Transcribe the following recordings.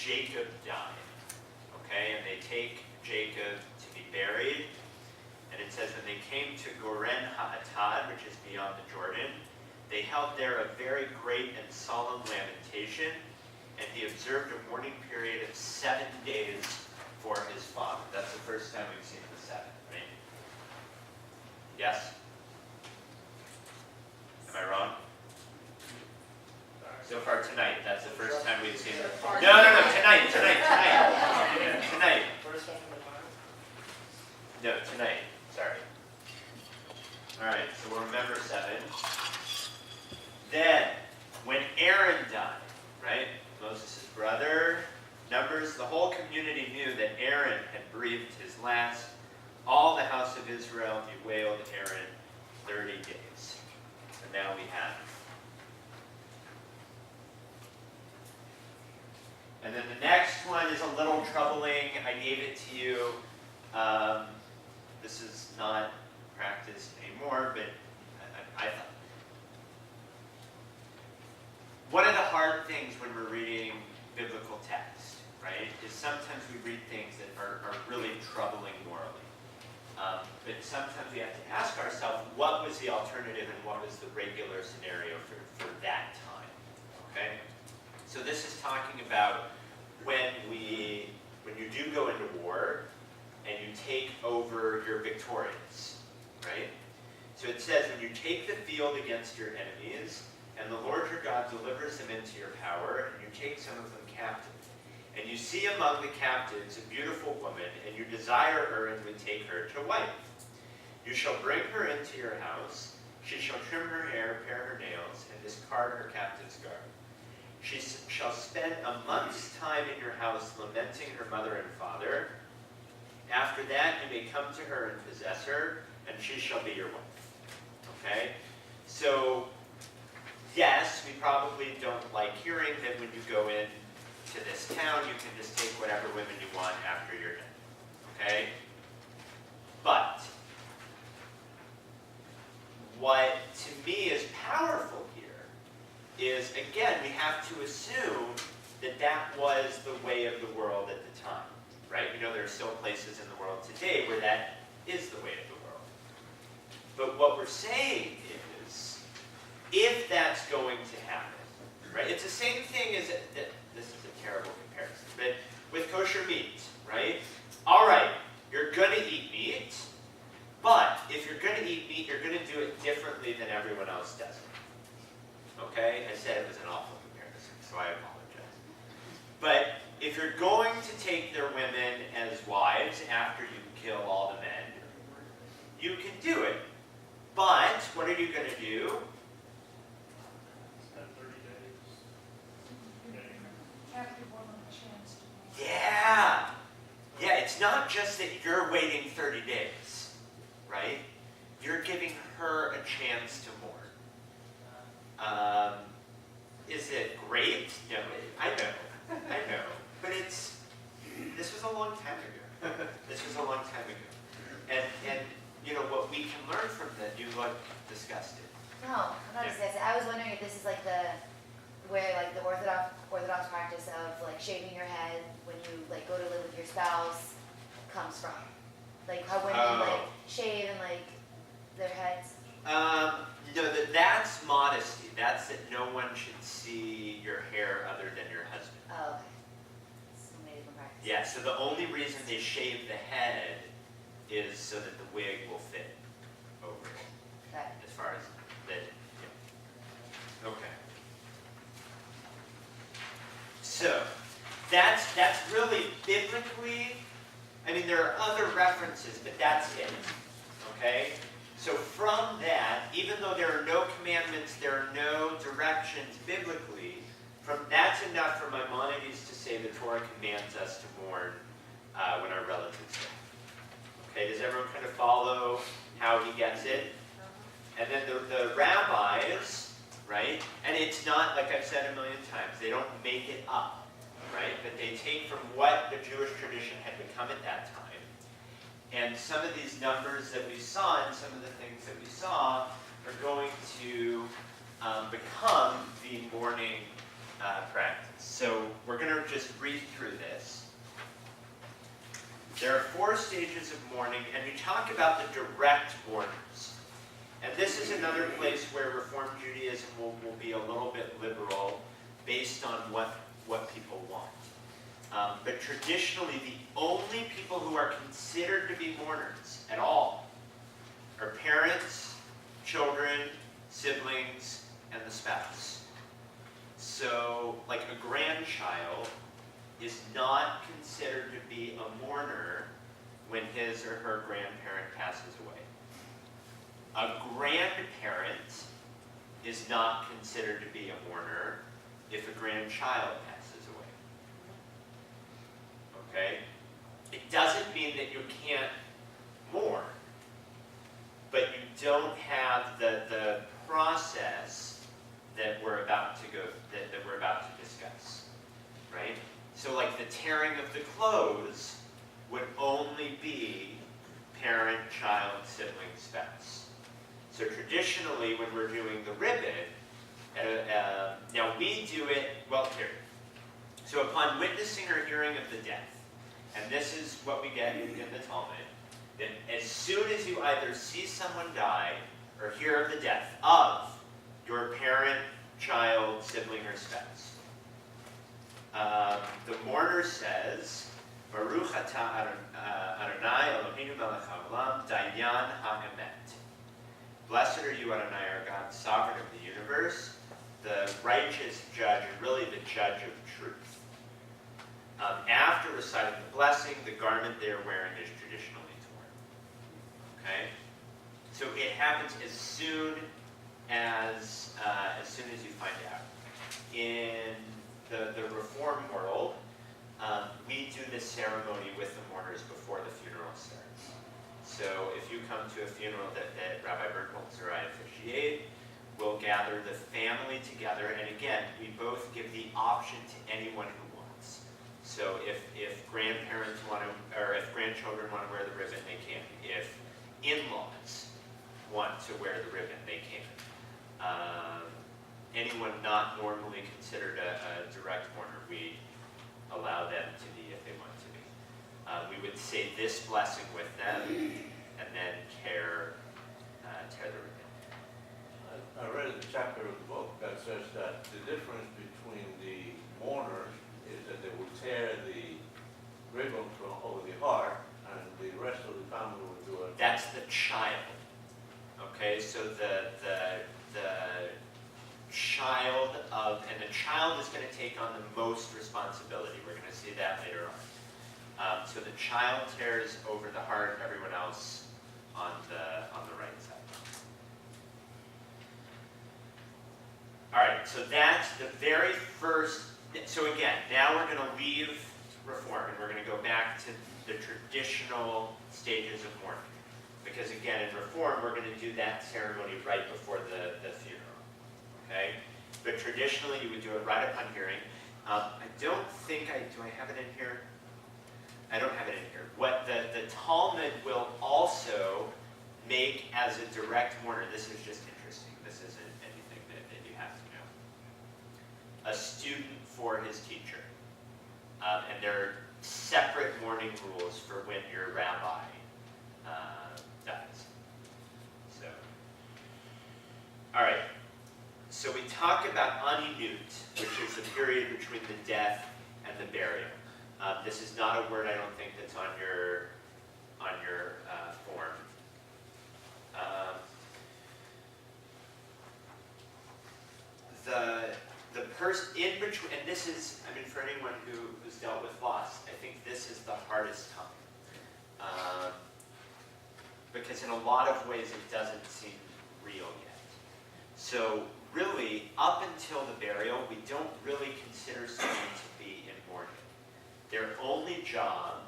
Jacob died. Okay, and they take Jacob to be buried. And it says, when they came to Goren Ha'atad, which is beyond the Jordan, they held there a very great and solemn lamentation, and he observed a mourning period of 7 days for his father. That's the first time we've seen the 7, right? Yes? Am I wrong? So far tonight, that's the first time we've seen it. No, tonight. Tonight. No, tonight. Sorry. All right, so we'll remember 7. Then, when Aaron died, right? Moses' brother, Numbers, the whole community knew that Aaron had breathed his last. All the house of Israel bewailed Aaron 30 days. And now we have it. And then the next one is a little troubling. I gave it to you. This is not practiced anymore, but I thought. One of the hard things when we're reading biblical text, right, is sometimes we read things that are really troubling morally. But sometimes we have to ask ourselves, what was the alternative and what was the regular scenario for that time? Okay? So this is talking about when you do go into war and you take over your victorious, right? So it says, when you take the field against your enemies, and the Lord your God delivers them into your power, and you take some of them captive. And you see among the captives a beautiful woman, and you desire her and would take her to wife. You shall bring her into your house. She shall trim her hair, pare her nails, and discard her captive's garb. She shall spend a month's time in your house, lamenting her mother and father. After that, you may come to her and possess her, and she shall be your wife. Okay? So, yes, we probably don't like hearing that when you go in to this town, you can just take whatever women you want after you're done. Okay? But what to me is powerful here is, again, we have to assume that that was the way of the world at the time. Right? We know there are still places in the world today where that is the way of the world. But what we're saying is, if that's going to happen, right? It's the same thing as, this is a terrible comparison, but with kosher meat, right? All right, you're going to eat meat, but if you're going to eat meat, you're going to do it differently than everyone else does it. Okay? I said it was an awful comparison, so I apologize. But if you're going to take their women as wives after you kill all the men, you can do it. But what are you going to do? Spend 30 days. Have to give one a chance to Yeah. Yeah, it's not just that you're waiting 30 days, right? You're giving her a chance to mourn. Is it great? No, I know. But this was a long time ago. This was a long time ago. And you know, what we can learn from that, you look disgusted. No, I'm not disgusted. I was wondering if this is like the Orthodox practice of like shaving your head when you like go to live with your spouse comes from. Like how women like shave and like their heads. No, that's modesty. That's that no one should see your hair other than your husband. Oh, okay. So many different practices. Yeah, so the only reason they shave the head is so that the wig will fit over it. Okay. As far as that, yeah. Okay. So, that's really biblically, I mean, there are other references, but that's it. Okay? So from that, even though there are no commandments, there are no directions biblically, that's enough for Maimonides to say the Torah commands us to mourn when our relatives die. Okay, does everyone kind of follow how he gets it? And then the rabbis, right, and it's not, like I've said a million times, they don't make it up, right, but they take from what the Jewish tradition had become at that time. And some of these numbers that we saw and some of the things that we saw are going to become the mourning practice. So we're going to just read through this. There are 4 stages of mourning, and we talk about the direct mourners. And this is another place where Reform Judaism will be a little bit liberal based on what people want. But traditionally, the only people who are considered to be mourners at all are parents, children, siblings, and the spouse. So, like a grandchild is not considered to be a mourner when his or her grandparent passes away. A grandparent is not considered to be a mourner if a grandchild passes away. Okay? It doesn't mean that you can't mourn, but you don't have the process that we're about to that we're about to discuss, right? So like the tearing of the clothes would only be parent, child, sibling, spouse. So traditionally, when we're doing the ribbon, now we do it, well, here. So upon witnessing or hearing of the death, and this is what we get in the Talmud, that as soon as you either see someone die or hear of the death of your parent, child, sibling, or spouse, the mourner says, Baruch atah Adonai Eloheinu melech haolam dayan ha'emet. Blessed are you, Adonai, our God, sovereign of the universe, the righteous judge, and really the judge of truth. After reciting the blessing, the garment they are wearing is traditionally torn. Okay? So it happens as soon as you find out. In the Reform world, we do this ceremony with the mourners before the funeral starts. So if you come to a funeral that Rabbi Berkholtz or I officiate, we'll gather the family together, and again, we both give the option to anyone who wants. So if grandparents want to, or if grandchildren want to wear the ribbon, they can. If in-laws want to wear the ribbon, they can. Anyone not normally considered a direct mourner, we allow them to be if they want to be. We would say this blessing with them, and then tear the ribbon. I read a chapter of the book that says that the difference between the mourners is that they will tear the ribbon from over the heart, and the rest of the family will do it. That's the child. Okay, so the child of, and the child is going to take on the most responsibility. We're going to see that later on. So the child tears over the heart, everyone else on the right side. All right, so that's the very first. So again, now we're going to leave Reform and we're going to go back to the traditional stages of mourning. Because again, in Reform, we're going to do that ceremony right before the funeral. Okay? But traditionally, you would do it right upon hearing. I don't think do I have it in here? I don't have it in here. What the Talmud will also make as a direct mourner, this is just interesting. This isn't anything that you have to know. A student for his teacher. And there are separate mourning rules for when your rabbi dies. So, all right. So we talk about aninut, which is the period between the death and the burial. This is not a word I don't think that's on your form. The person in between, and this is, I mean, for anyone who's dealt with loss, I think this is the hardest time. Because in a lot of ways it doesn't seem real yet. So really, up until the burial, we don't really consider someone to be in mourning. Their only job,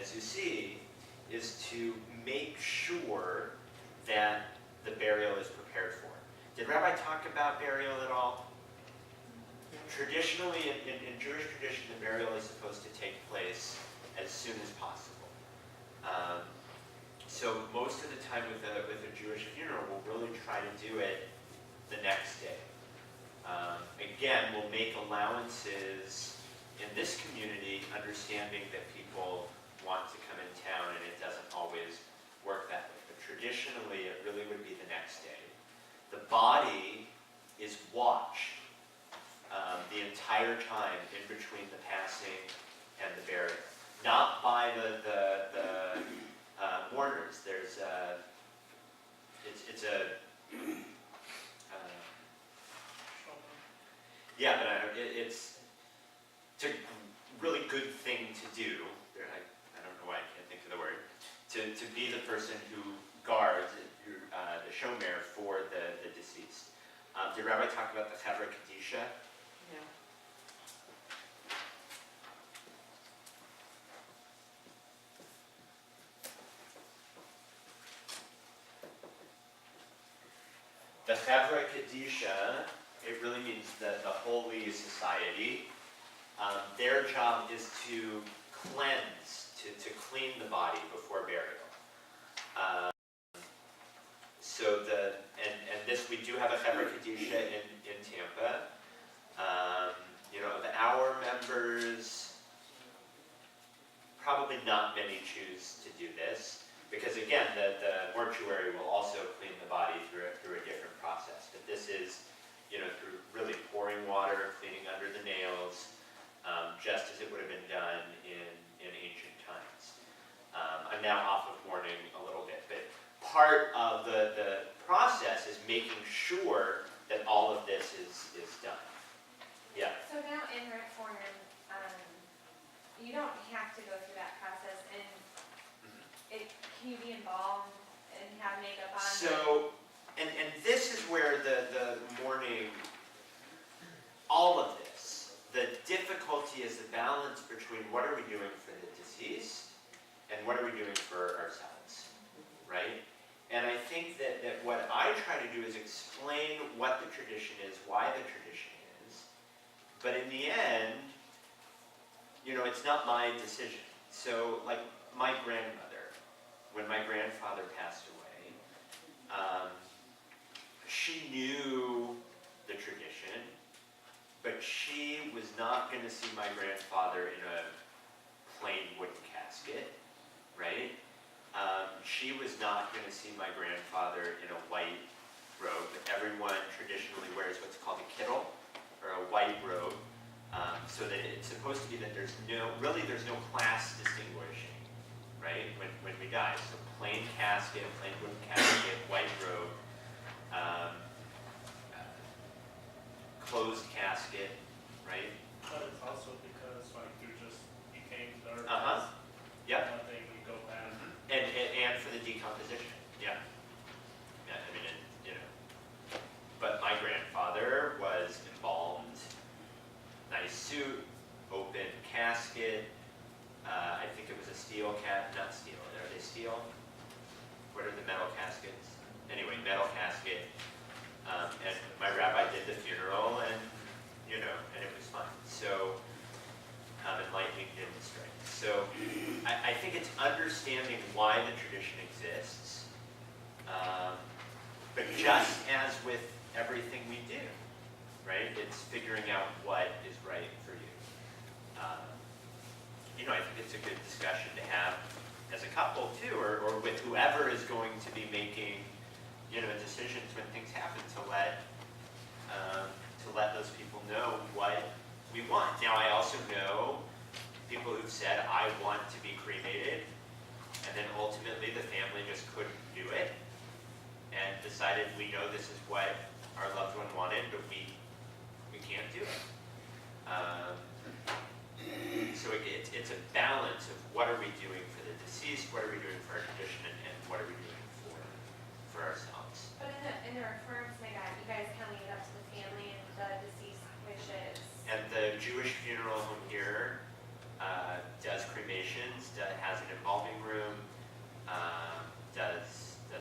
as you see, is to make sure that the burial is prepared for. Did Rabbi talk about burial at all? Traditionally, in Jewish tradition, the burial is supposed to take place as soon as possible. So most of the time with a Jewish funeral, we'll really try to do it the next day. again, we'll make allowances in this community, understanding that people want to come in town and it doesn't always work that way. But traditionally, it really would be the next day. The body is watched the entire time in between the passing and the burial. Not by the mourners. There's it's a yeah, but it's a really good thing to do. I don't know why I can't think of the word. To be the person who guards the shomer for the deceased. Did Rabbi talk about the Chevra Kadisha? No. The Chevra Kadisha, it really means the Holy Society. Their job is to cleanse, to clean the body before burial. And this, we do have a Chevra Kadisha in Tampa. Of our members, probably not many choose to do this, because again, the mortuary will also clean the body through a different process. But this is, through really pouring water, cleaning under the nails, just as it would have been done in ancient times. I'm now off of mourning a little bit, but part of the process is making sure that all of this is done. Yeah. So now in reform, you don't have to go through that process, and can you be involved and have makeup on? So, and this is where the mourning, all of this, the difficulty is the balance between what are we doing for the deceased and what are we doing for ourselves, right? And I think that what I try to do is explain what the tradition is, why the tradition is, but in the end, it's not my decision. So, like my grandmother, when my grandfather passed away, she knew the tradition, but she was not going to see my grandfather in a plain wooden casket, right? She was not going to see my grandfather in a white robe. Everyone traditionally wears what's called a kittel, or a white robe, so that it's supposed to be that there's no class distinguishing, right, when we die. So plain casket, plain wooden casket, white robe, closed casket, right? But it's also because there just became dark. Yep. Nothing would go back. And for the decomposition, yeah. Yeah, I mean, But my grandfather was embalmed, nice suit, open casket. I think it was a steel not steel. Are they steel? What are the metal caskets? Anyway, metal casket. And my rabbi did the funeral, and and it was fine. So, and lightning didn't strike. So, I think it's understanding why the tradition exists, but just as with everything we do, right? It's figuring out what is right for you. I think it's a good discussion to have as a couple too, or with whoever is going to be making, decisions when things happen, to let those people know what we want. Now, I also know people who've said, I want to be cremated, and then ultimately the family just couldn't do it, and decided, we know this is what our loved one wanted, but we can't do it. So it's a balance of what are we doing for the deceased, what are we doing for